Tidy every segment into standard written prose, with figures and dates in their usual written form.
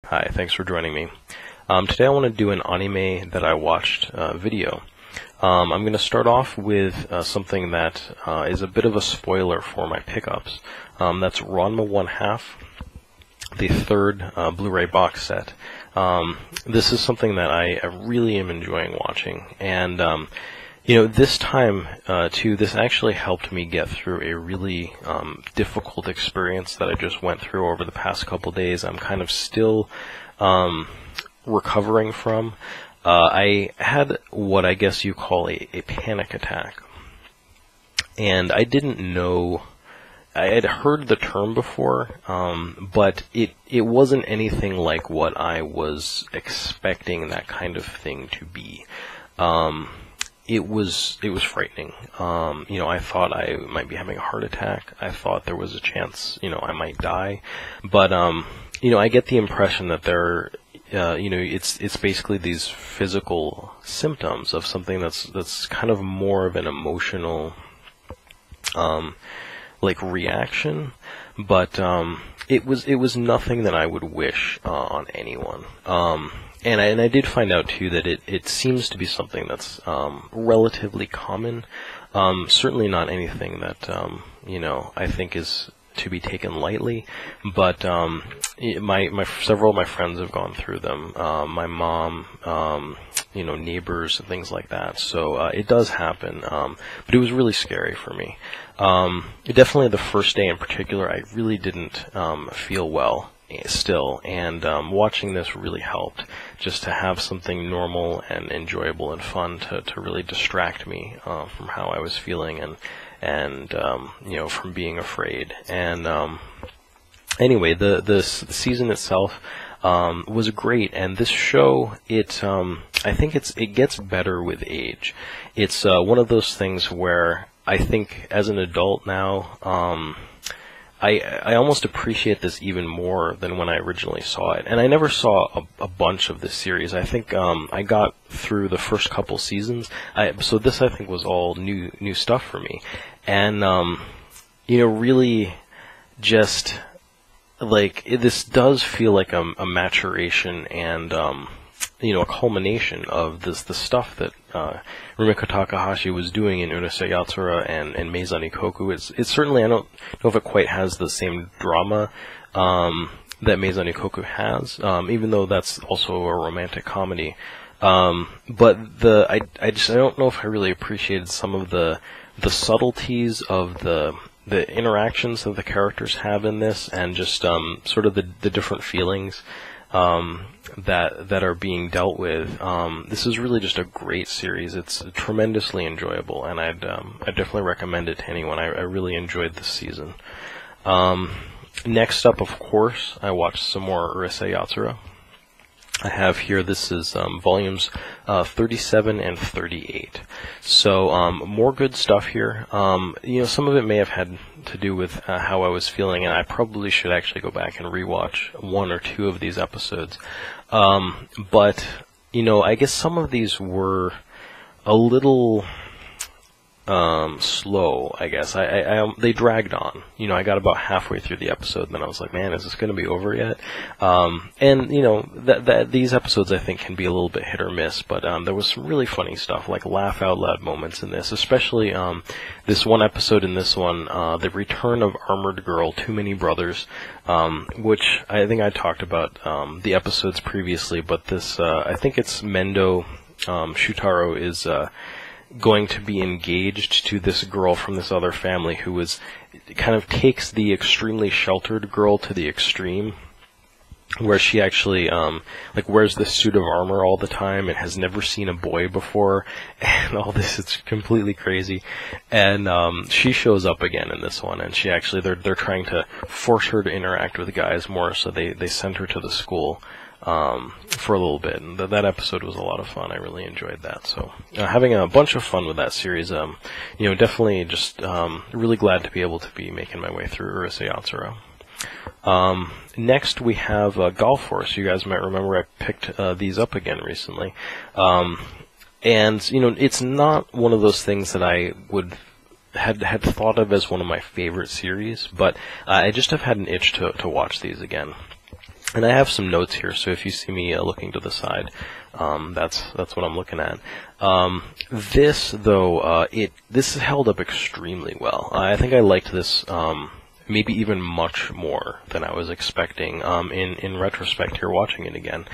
Hi, thanks for joining me. Today I want to do an anime that I watched video. I'm going to start off with something that is a bit of a spoiler for my pickups. That's Ranma 1/2, the third Blu-ray box set. This is something that I really am enjoying watching, and this time too, this actually helped me get through a really difficult experience that I just went through over the past couple days. I'm kind of still recovering from. I had what I guess you call a panic attack, and I didn't know. I had heard the term before, but it wasn't anything like what I was expecting that kind of thing to be. It was frightening. I thought I might be having a heart attack. I thought there was a chance, I might die. But, I get the impression that it's basically these physical symptoms of something that's kind of more of an emotional, reaction. But, it was nothing that I would wish on anyone. And I did find out too that it seems to be something that's relatively common. Certainly not anything that I think is to be taken lightly. But several of my friends have gone through them. My mom, neighbors and things like that. So it does happen. But it was really scary for me. Definitely the first day in particular, I really didn't feel well still, and watching this really helped, just to have something normal and enjoyable and fun to really distract me from how I was feeling and from being afraid. And anyway, the season itself was great, and this show, I think it gets better with age. It's one of those things where I think as an adult now, I almost appreciate this even more than when I originally saw it. And I never saw a bunch of this series. I think I got through the first couple seasons. So this, I think, was all new stuff for me. And, really just, this does feel like a maturation and, a culmination of the stuff that Rumiko Takahashi was doing in Urusei Yatsura and Meizani Koku. It's certainly, I don't know if it quite has the same drama that Meizani Koku has, even though that's also a romantic comedy. But I don't know if I really appreciated some of the subtleties of the interactions that the characters have in this, and just sort of the different feelings that are being dealt with. This is really just a great series. It's tremendously enjoyable, and I'd definitely recommend it to anyone. I really enjoyed this season. Next up, of course, I watched some more Urusei Yatsura. I have here, this is volumes 37 and 38. So more good stuff here. Some of it may have had to do with how I was feeling, and I probably should actually go back and rewatch one or two of these episodes. But I guess some of these were a little slow, I guess. They dragged on. I got about halfway through the episode, and then I was like, man, is this going to be over yet? And these episodes, I think, can be a little bit hit or miss, but there was some really funny stuff, like laugh out loud moments in this, especially this one episode in this one, the return of Armored Girl, Too Many Brothers, which I think I talked about the episodes previously, but this, I think it's Mendo Shutaro is going to be engaged to this girl from this other family who kind of takes the extremely sheltered girl to the extreme, where she actually wears this suit of armor all the time and has never seen a boy before, and all this. It's completely crazy. And she shows up again in this one, and she actually they're trying to force her to interact with guys more, so they send her to the school for a little bit, and that episode was a lot of fun. I really enjoyed that. So having a bunch of fun with that series. Definitely just really glad to be able to be making my way through Urusei Yatsura. Next we have Gall. You guys might remember I picked these up again recently. And it's not one of those things that I had thought of as one of my favorite series, but I just have had an itch to watch these again. And I have some notes here, so if you see me looking to the side, that's what I'm looking at. This, though, this is held up extremely well. I think I liked this maybe even much more than I was expecting. In retrospect, here watching it again,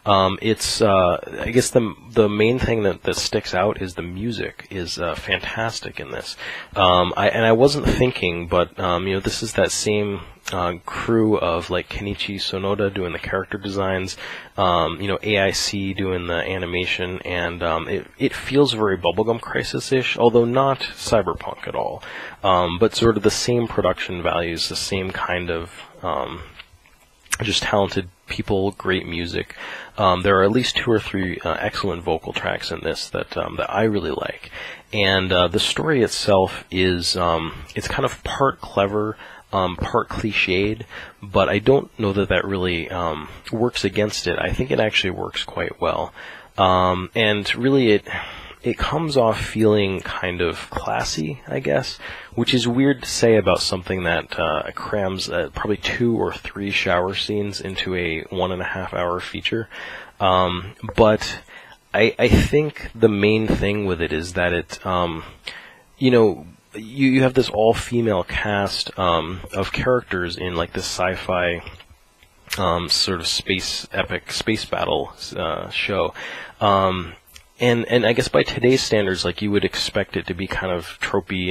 it's I guess the main thing that sticks out is the music is fantastic in this. I wasn't thinking, but this is that same crew of like Kenichi Sonoda doing the character designs, AIC doing the animation, and it feels very Bubblegum Crisis-ish, although not cyberpunk at all, but sort of the same production values, the same kind of just talented people, great music. There are at least 2 or 3 excellent vocal tracks in this that I really like, and the story itself is it's kind of part clever, part cliched, but I don't know that really works against it. I think it actually works quite well, and really it comes off feeling kind of classy, I guess, which is weird to say about something that crams probably 2 or 3 shower scenes into a 1.5 hour feature. But I think the main thing with it is that it, you have this all-female cast of characters in like this sci-fi sort of space battle show. And I guess by today's standards, like, you would expect it to be kind of tropey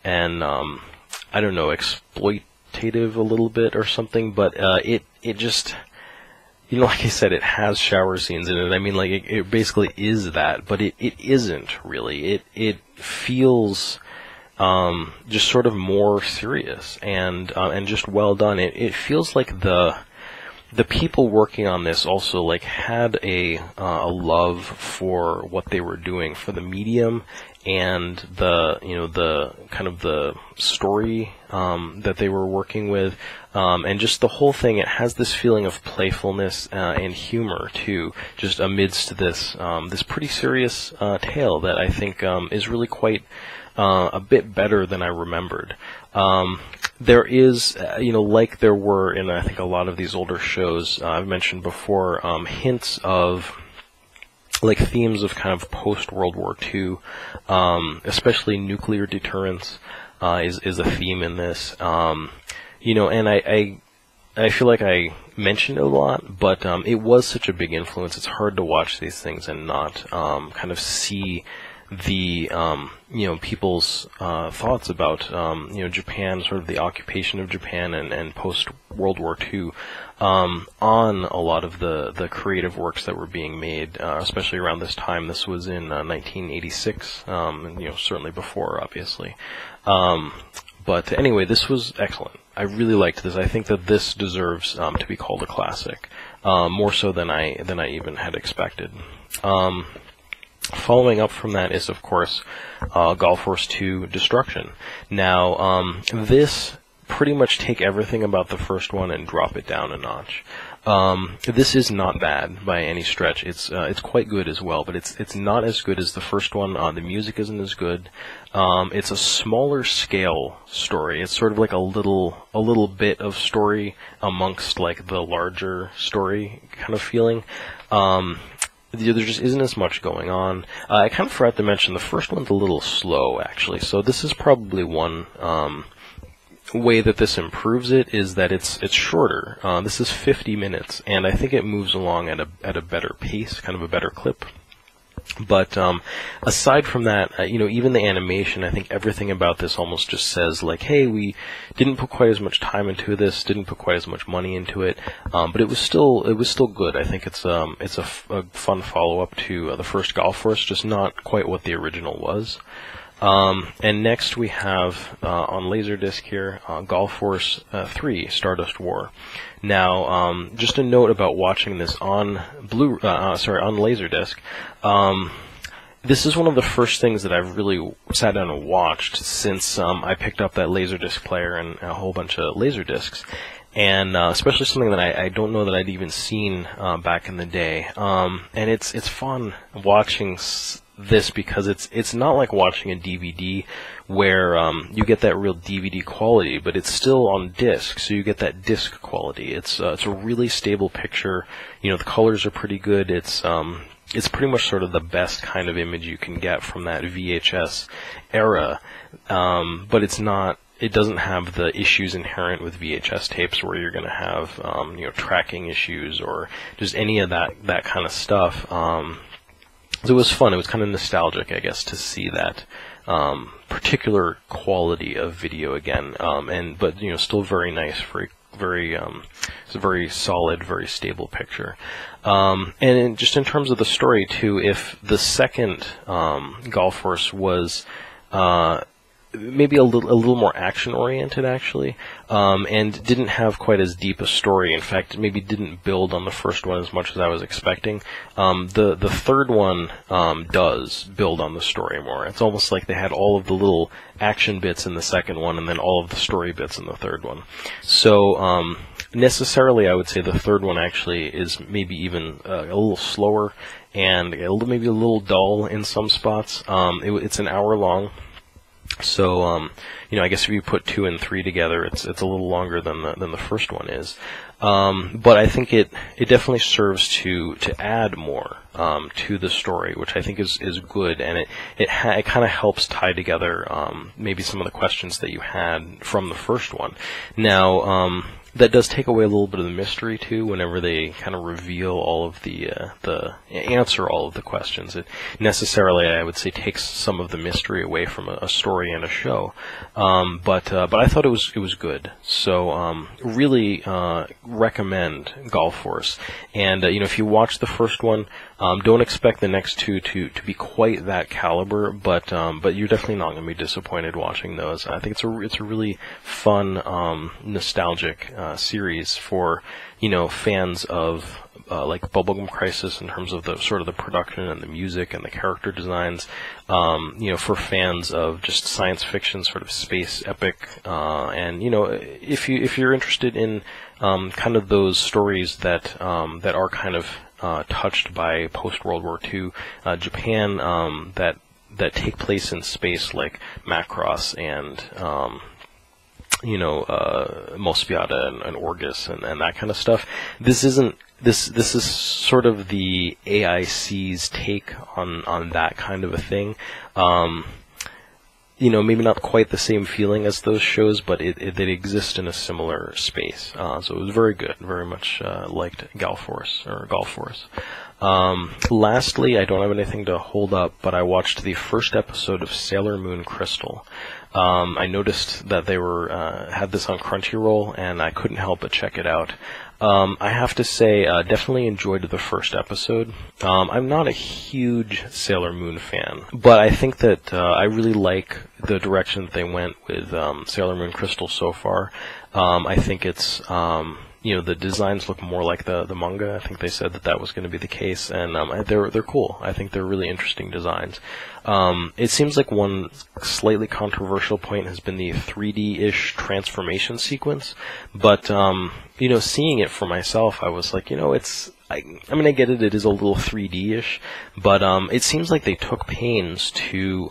and I don't know, exploitative a little bit or something, but it just, like I said, it has shower scenes in it. I mean, like, it basically is that, but it isn't really. It feels just sort of more serious and just well done. It feels like the people working on this also like had a love for what they were doing, for the medium and the kind of the story that they were working with, and just the whole thing. It has this feeling of playfulness and humor too, just amidst this pretty serious tale that I think is really quite a bit better than I remembered. There is, like there were in, I think, a lot of these older shows I've mentioned before, hints of, like, themes of kind of post-World War II, especially nuclear deterrence is a theme in this. And I feel like I mentioned it a lot, but it was such a big influence. It's hard to watch these things and not kind of see the people's thoughts about Japan, sort of the occupation of Japan and post World War II, on a lot of the creative works that were being made, especially around this time. This was in 1986, and certainly before, obviously. But anyway, this was excellent. I really liked this. I think that this deserves to be called a classic, more so than I even had expected. Following up from that is, of course, Gall Force 2 Destruction. Now, this pretty much take everything about the first one and drop it down a notch. This is not bad by any stretch. It's quite good as well, but it's not as good as the first one. The music isn't as good. It's a smaller scale story. It's sort of like a little bit of story amongst like the larger story kind of feeling. There just isn't as much going on. I kind of forgot to mention the first one's a little slow, actually. So this is probably one way that this improves it, is that it's shorter. This is 50 minutes, and I think it moves along at a better pace, kind of a better clip. But aside from that, even the animation, I think everything about this almost just says, like, hey, we didn't put quite as much time into this, didn't put quite as much money into it, but it was still good. I think it's a fun follow-up to the first Gall Force, just not quite what the original was. And next we have on Laserdisc here, Gall Force 3, Stardust War. Now, just a note about watching this on on Laserdisc. This is one of the first things that I've really sat down and watched since I picked up that Laserdisc player and a whole bunch of Laserdiscs. And especially something that I don't know that I'd even seen back in the day. And it's fun watching this because it's not like watching a DVD where you get that real DVD quality, but it's still on disc, so you get that disc quality. It's a really stable picture. You know, the colors are pretty good. It's pretty much sort of the best kind of image you can get from that VHS era, but it's not. It doesn't have the issues inherent with VHS tapes where you're going to have, you know, tracking issues or just any of that kind of stuff. So it was fun. It was kind of nostalgic, I guess, to see that particular quality of video again. But you know, still very nice, it's a very solid, very stable picture. And just in terms of the story too, if the second Gall Force was maybe a little more action-oriented, actually, and didn't have quite as deep a story. In fact, maybe didn't build on the first one as much as I was expecting. The third one does build on the story more. It's almost like they had all of the little action bits in the second one and then all of the story bits in the third one. So necessarily, I would say the third one actually is maybe even a little slower and maybe a little dull in some spots. It's an hour long. So, you know, I guess if you put 2 and 3 together, it's a little longer than the first one is. But I think it definitely serves to add more to the story, which I think is good, and it kind of helps tie together maybe some of the questions that you had from the first one. Now, that does take away a little bit of the mystery too. Whenever they kind of reveal all of the answer all of the questions, it necessarily, I would say, takes some of the mystery away from a story and a show. But I thought it was good. So really recommend Gall Force. And you know, if you watch the first one, don't expect the next two to be quite that caliber, but you're definitely not going to be disappointed watching those. I think it's a really fun, nostalgic series for, you know, fans of like Bubblegum Crisis in terms of the sort of the production and the music and the character designs. You know, for fans of just science fiction, sort of space epic, and you know, if you're interested in kind of those stories that are kind of touched by post-World War II Japan, that take place in space, like Macross and you know, Mos Piata and Orgus and that kind of stuff. This is sort of the AIC's take on that kind of a thing. You know, maybe not quite the same feeling as those shows, but they exist in a similar space. So it was very good. Very much liked Gall Force. Lastly, I don't have anything to hold up, but I watched the first episode of Sailor Moon Crystal. I noticed that they had this on Crunchyroll, and I couldn't help but check it out. I have to say, definitely enjoyed the first episode. I'm not a huge Sailor Moon fan, but I think that I really like the direction that they went with Sailor Moon Crystal so far. I think it's you know, the designs look more like the manga. I think they said that was going to be the case, and they're cool. I think they're really interesting designs. It seems like one slightly controversial point has been the 3D-ish transformation sequence, but you know, seeing it for myself, I was like, you know, I mean, I get it, it is a little 3D-ish, but it seems like they took pains to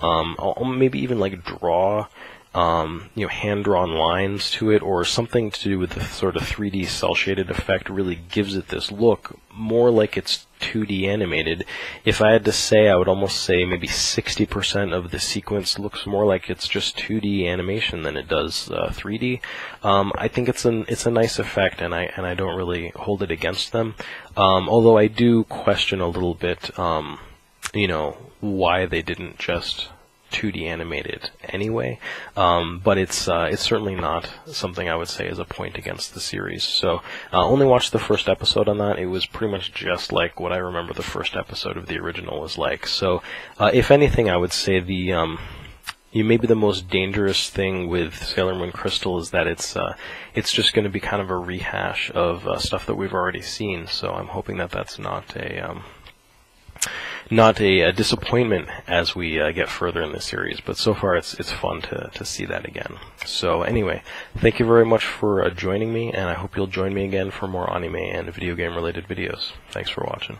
maybe even like draw you know, hand-drawn lines to it, or something to do with the sort of 3D cel-shaded effect really gives it this look more like it's 2D animated. If I had to say, I would almost say maybe 60% of the sequence looks more like it's just 2D animation than it does 3D. I think it's a nice effect, and I don't really hold it against them. Although I do question a little bit, you know, why they didn't just 2D animated anyway, but it's certainly not something I would say is a point against the series. So only watched the first episode on that. It was pretty much just like what I remember the first episode of the original was like. So if anything, I would say maybe the most dangerous thing with Sailor Moon Crystal is that it's just going to be kind of a rehash of stuff that we've already seen. So I'm hoping that that's not a disappointment as we get further in the series, but so far it's fun to see that again. So anyway, thank you very much for joining me, and I hope you'll join me again for more anime and video game related videos. Thanks for watching.